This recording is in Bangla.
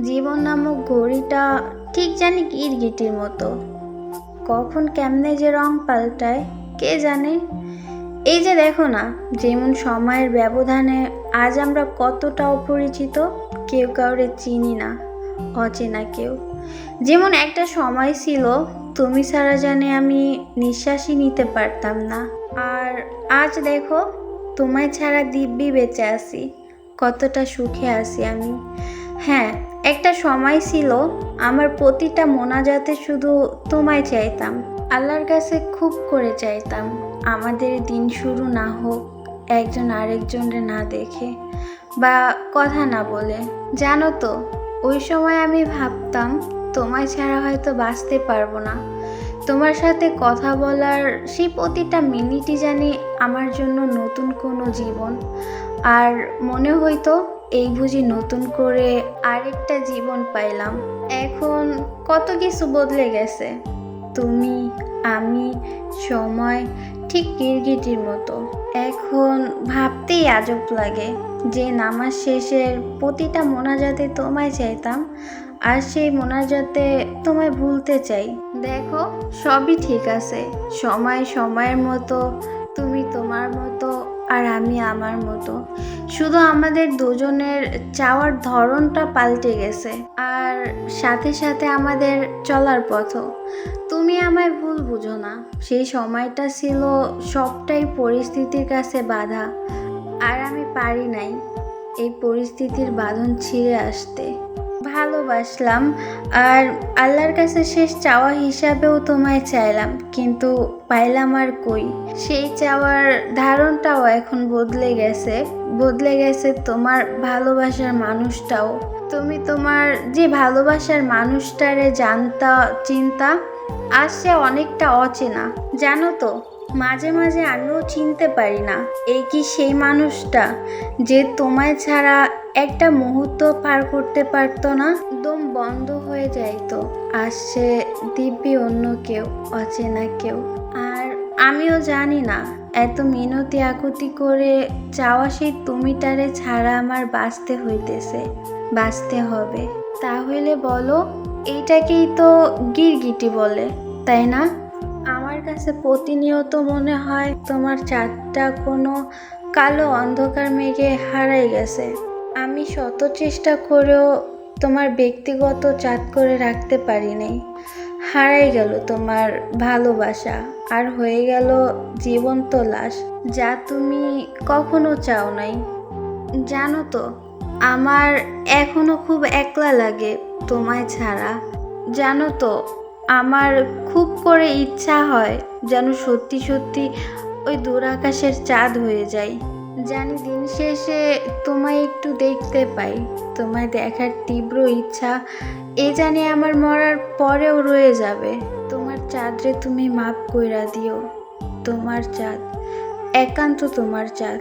জীবন নামক ঘড়িটা ঠিক জানি গিরগিটির মতো, কখন কেমনে যে রং পাল্টায় কে জানে। এই যে দেখো না, যেমন সময়ের ব্যবধানে আজ আমরা কতটা অপরিচিত, কেউ কাউরে চিনি না, অচেনা কেউ। যেমন একটা সময় ছিল তুমি ছাড়া জানে আমি নিঃশ্বাসই নিতে পারতাম না, আর আজ দেখো তোমায় ছাড়া দিব্যি বেঁচে আছি, কতটা সুখে আছি আমি। হ্যাঁ, একটা সময় ছিল আমার প্রতিটা মোনাজাতে শুধু তোমায় চাইতাম, আল্লাহর কাছে খুব করে চাইতাম আমাদের দিন শুরু না হোক একজন আরেকজনরে না দেখে বা কথা না বলে। জানো তো, ওই সময় আমি ভাবতাম তোমায় ছাড়া হয়তো বাঁচতে পারবো না। তোমার সাথে কথা বলার সেই প্রতিটা মিনিটই জানি আমার জন্য নতুন কোনো জীবন। আর মনে হইতো এই বুঝি নতুন করে আরেকটা জীবন পাইলাম। এখন কত কিছু বদলে গেছে, তুমি, আমি, সময় ঠিক গিরগিটির মতো। এখন ভাবতেই আজব লাগে যে নামাজ শেষের প্রতিটা মোনাজাতে তোমায় চাইতাম, আর সেই মোনাজাতে তোমায় ভুলতে চাই। দেখো, সবই ঠিক আছে, সময় সময়ের মতো, তুমি তোমার মতো আর আমি আমার মতো। শুধু আমাদের দুজনের চাওয়ার ধরনটা পাল্টে গেছে, আর সাথে সাথে আমাদের চলার পথও। তুমি আমায় ভুল বুঝো না, সেই সময়টা ছিল সবটাই পরিস্থিতির কাছে বাধা, আর আমি পারি নাই এই পরিস্থিতির বাঁধন ছিঁড়ে আসতে। ভালোবাসলাম, আর আল্লাহর কাছে শেষ চাওয়া হিসাবেও তোমায় চাইলাম, কিন্তু পাইলাম আর কই। সেই চাওয়ার ধারণটাও এখন বদলে গেছে তোমার ভালোবাসার মানুষটাও। তুমি তোমার যে ভালোবাসার মানুষটারে জানতা চিন্তা, আজ সে অনেকটা অচেনা। জানো তো, মাঝে মাঝে আমিও চিনতে পারি না এই কি সেই মানুষটা যে তোমায় ছাড়া একটা মুহূর্ত পার করতে পারতো না, দম বন্ধ হয়ে যাইতো। আর সে দিব্যি অন্য কেউ, অচেনা কেউ। আর আমিও জানি না এত মিনতি আকুতি করে চাওয়া সেই তুমিটারে ছাড়া আমার বাঁচতে হবে। তাহলে বলো, এইটাকেই তো গিরগিটি বলে, তাই না? আমার কাছে প্রতিনিয়ত মনে হয় তোমার চাঁদটা কোনো কালো অন্ধকার মেঘে হারাই গেছে। আমি শত চেষ্টা করেও তোমার ব্যক্তিগত চাঁদ করে রাখতে পারি নাই। হারাই গেল তোমার ভালোবাসা, আর হয়ে গেল জীবন্ত লাশ, যা তুমি কখনো চাও নাই। জানো তো, আমার এখনো খুব একলা লাগে তোমায় ছাড়া। জানো তো, আমার খুব করে ইচ্ছা হয় যেন সত্যি সত্যি ওই দূর আকাশের চাঁদ হয়ে যায়। জানি দিন শেষে তোমায় একটু দেখতে পাই, তোমায় দেখার তীব্র ইচ্ছা এ জানি আমার মরার পরেও রয়ে যাবে। তোমার চাঁদরে তুমি মাপ কইরা দিও, তোমার চাঁদ, একান্ত তোমার চাঁদ।